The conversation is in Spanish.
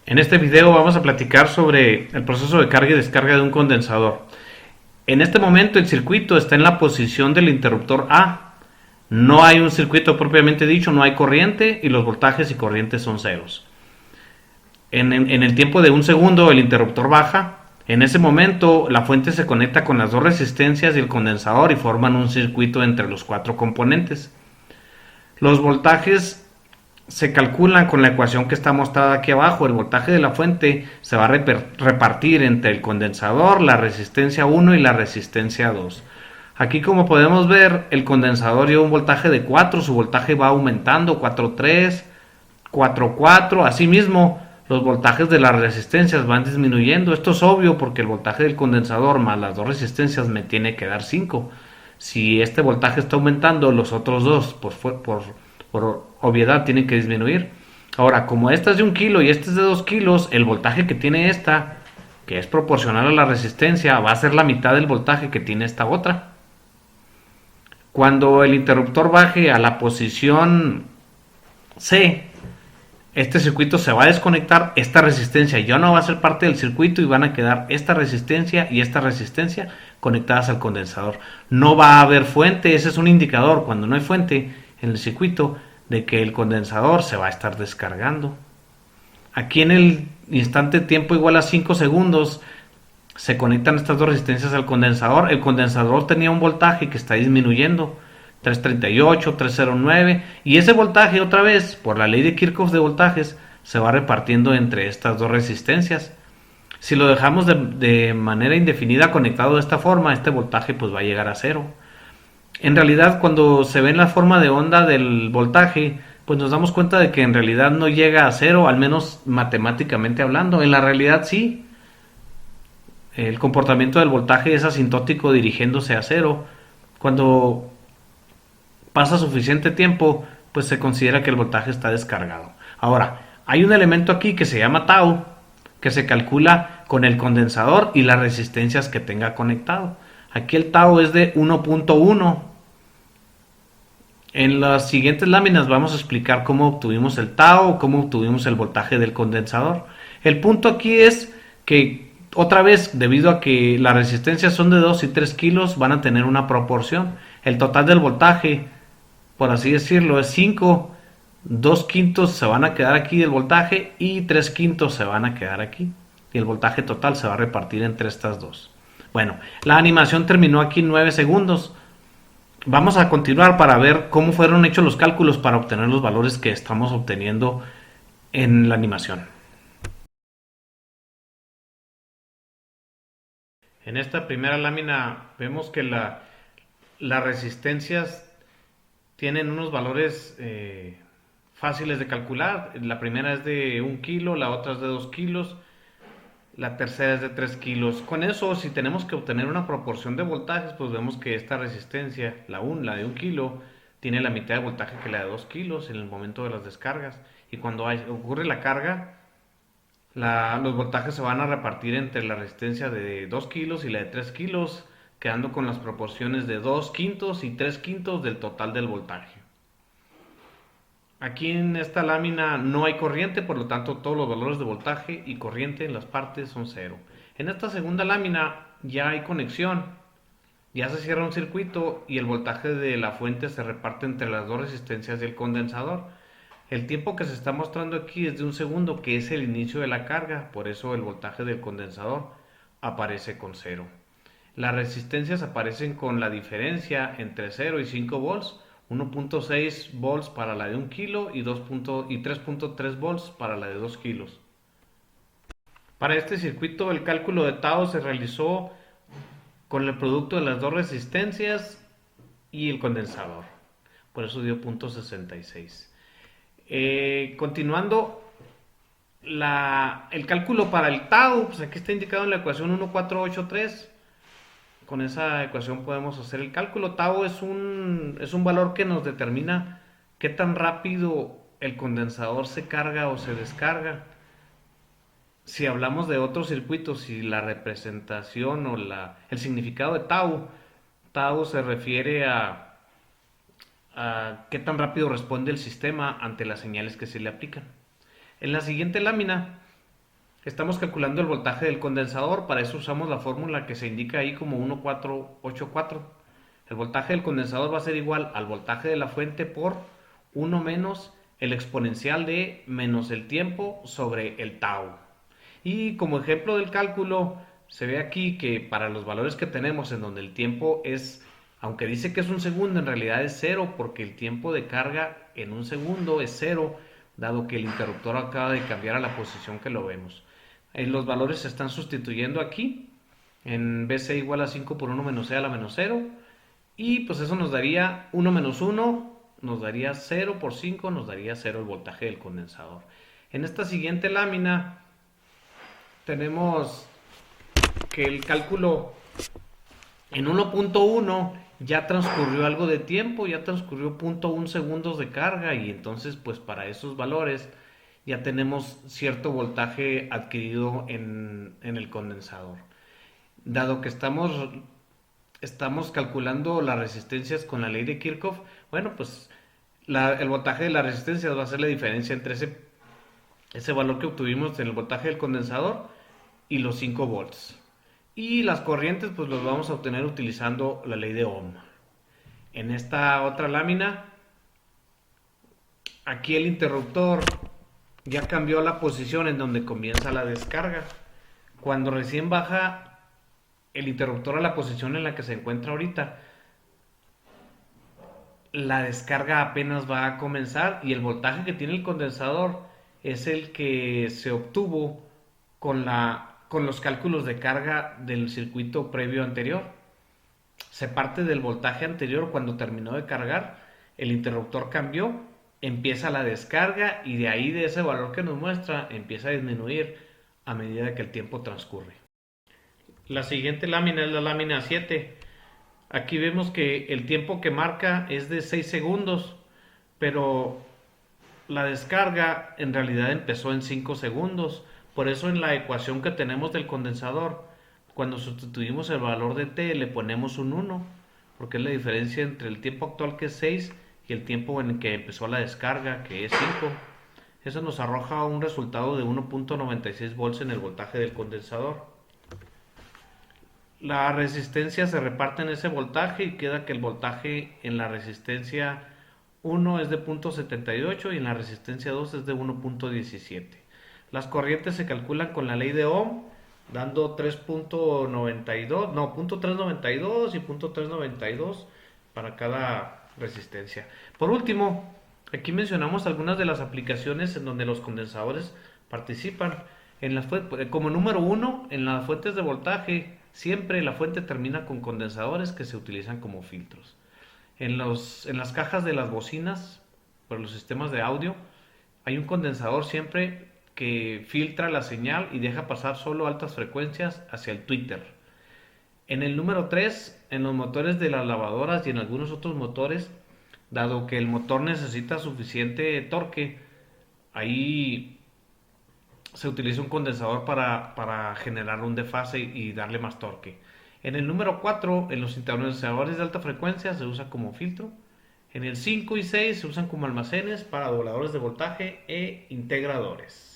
En este video vamos a platicar sobre el proceso de carga y descarga de un condensador. En este momento el circuito está en la posición del interruptor A. No hay un circuito propiamente dicho, no hay corriente y los voltajes y corrientes son ceros. En el tiempo de un segundo el interruptor baja. En ese momento la fuente se conecta con las dos resistencias y el condensador y forman un circuito entre los cuatro componentes. Los voltajes se calculan con la ecuación que está mostrada aquí abajo. El voltaje de la fuente se va a repartir entre el condensador, la resistencia 1 y la resistencia 2. Aquí, como podemos ver, el condensador lleva un voltaje de 4, su voltaje va aumentando, 4.3, 4.4, asimismo los voltajes de las resistencias van disminuyendo. Esto es obvio porque el voltaje del condensador más las dos resistencias me tiene que dar 5. Si este voltaje está aumentando, los otros dos, por obviedad, tienen que disminuir. Ahora, como esta es de 1 kilo y este es de 2 kilos, el voltaje que tiene esta, que es proporcional a la resistencia, va a ser la mitad del voltaje que tiene esta otra. Cuando el interruptor baje a la posición C, este circuito se va a desconectar, esta resistencia ya no va a ser parte del circuito y van a quedar esta resistencia y esta resistencia conectadas al condensador. No va a haber fuente, ese es un indicador cuando no hay fuente en el circuito de que el condensador se va a estar descargando. Aquí en el instante tiempo igual a 5 segundos se conectan estas dos resistencias al condensador. El condensador tenía un voltaje que está disminuyendo, 338, 309, y ese voltaje otra vez, por la ley de Kirchhoff de voltajes, se va repartiendo entre estas dos resistencias. Si lo dejamos de manera indefinida conectado de esta forma, este voltaje pues va a llegar a cero. En realidad, cuando se ve en la forma de onda del voltaje, pues nos damos cuenta de que en realidad no llega a cero, al menos matemáticamente hablando. En la realidad sí, el comportamiento del voltaje es asintótico dirigiéndose a cero. Cuando pasa suficiente tiempo, pues se considera que el voltaje está descargado. Ahora, hay un elemento aquí que se llama tau, que se calcula con el condensador y las resistencias que tenga conectado. Aquí el tau es de 1.1. En las siguientes láminas vamos a explicar cómo obtuvimos el tau, cómo obtuvimos el voltaje del condensador. El punto aquí es que, otra vez, debido a que las resistencias son de 2 y 3 kilos, van a tener una proporción. El total del voltaje, por así decirlo, es 5. 2 quintos se van a quedar aquí del voltaje y 3 quintos se van a quedar aquí. Y el voltaje total se va a repartir entre estas dos. Bueno, la animación terminó aquí en 9 segundos. Vamos a continuar para ver cómo fueron hechos los cálculos para obtener los valores que estamos obteniendo en la animación. En esta primera lámina vemos que las resistencias tienen unos valores fáciles de calcular. La primera es de 1 kilo, la otra es de 2 kilos, la tercera es de 3 kilos. Con eso, si tenemos que obtener una proporción de voltajes, pues vemos que esta resistencia, la de 1 kilo, tiene la mitad de voltaje que la de 2 kilos en el momento de las descargas. Y cuando ocurre la carga, los voltajes se van a repartir entre la resistencia de 2 kilos y la de 3 kilos, quedando con las proporciones de 2 quintos y 3 quintos del total del voltaje. Aquí en esta lámina no hay corriente, por lo tanto todos los valores de voltaje y corriente en las partes son cero. En esta segunda lámina ya hay conexión, ya se cierra un circuito y el voltaje de la fuente se reparte entre las dos resistencias del condensador. El tiempo que se está mostrando aquí es de 1 segundo, que es el inicio de la carga, por eso el voltaje del condensador aparece con cero. Las resistencias aparecen con la diferencia entre 0 y 5 volts, 1.6 volts para la de 1 kilo y 3.3 volts para la de 2 kilos. Para este circuito el cálculo de tau se realizó con el producto de las dos resistencias y el condensador. Por eso dio 0.66. Continuando, el cálculo para el tau, pues aquí está indicado en la ecuación 1483. Con esa ecuación podemos hacer el cálculo. Tau es un valor que nos determina qué tan rápido el condensador se carga o se descarga. Si hablamos de otros circuitos, si la representación o el significado de tau se refiere a qué tan rápido responde el sistema ante las señales que se le aplican. En la siguiente lámina Estamos calculando el voltaje del condensador, para eso usamos la fórmula que se indica ahí como 1484. El voltaje del condensador va a ser igual al voltaje de la fuente por 1 menos el exponencial de menos el tiempo sobre el tau. Y como ejemplo del cálculo, se ve aquí que para los valores que tenemos en donde el tiempo es, aunque dice que es un segundo, en realidad es cero, porque el tiempo de carga en un segundo es cero, dado que el interruptor acaba de cambiar a la posición que lo vemos. Los valores se están sustituyendo aquí, en BC igual a 5 por 1 menos C a la menos 0, y pues eso nos daría 1 menos 1, nos daría 0 por 5, nos daría 0 el voltaje del condensador. En esta siguiente lámina tenemos que el cálculo en 1.1 ya transcurrió algo de tiempo, ya transcurrió 0.1 segundos de carga, y entonces pues para esos valores ya tenemos cierto voltaje adquirido en el condensador. Dado que estamos calculando las resistencias con la ley de Kirchhoff, bueno, pues el voltaje de las resistencias va a ser la diferencia entre ese valor que obtuvimos en el voltaje del condensador y los 5 volts. Y las corrientes pues los vamos a obtener utilizando la ley de Ohm. En esta otra lámina, aquí el interruptor ya cambió la posición en donde comienza la descarga. Cuando recién baja el interruptor a la posición en la que se encuentra ahorita, la descarga apenas va a comenzar, y el voltaje que tiene el condensador es el que se obtuvo con los cálculos de carga del circuito previo anterior. Se parte del voltaje anterior. Cuando terminó de cargar, el interruptor cambió, empieza la descarga, y de ahí, de ese valor que nos muestra, empieza a disminuir a medida que el tiempo transcurre. La siguiente lámina es la lámina 7. Aquí vemos que el tiempo que marca es de 6 segundos, pero la descarga en realidad empezó en 5 segundos. Por eso en la ecuación que tenemos del condensador, cuando sustituimos el valor de t le ponemos un 1, porque es la diferencia entre el tiempo actual, que es 6, y el tiempo en el que empezó la descarga, que es 5. Eso nos arroja un resultado de 1.96 volts en el voltaje del condensador. La resistencia se reparte en ese voltaje, y queda que el voltaje en la resistencia 1 es de 0.78 y en la resistencia 2 es de 1.17. Las corrientes se calculan con la ley de Ohm, dando 3.92, no, 0.392 y 0.392 para cada resistencia. Por último, aquí mencionamos algunas de las aplicaciones en donde los condensadores participan. Como número 1, en las fuentes de voltaje, siempre la fuente termina con condensadores que se utilizan como filtros. En las cajas de las bocinas, para los sistemas de audio, hay un condensador siempre que filtra la señal y deja pasar solo altas frecuencias hacia el tweeter. En el número 3, en los motores de las lavadoras y en algunos otros motores, dado que el motor necesita suficiente torque, ahí se utiliza un condensador para generar un desfase y darle más torque. En el número 4, en los sintonizadores de alta frecuencia, se usa como filtro. En el 5 y 6 se usan como almacenes para dobladores de voltaje e integradores.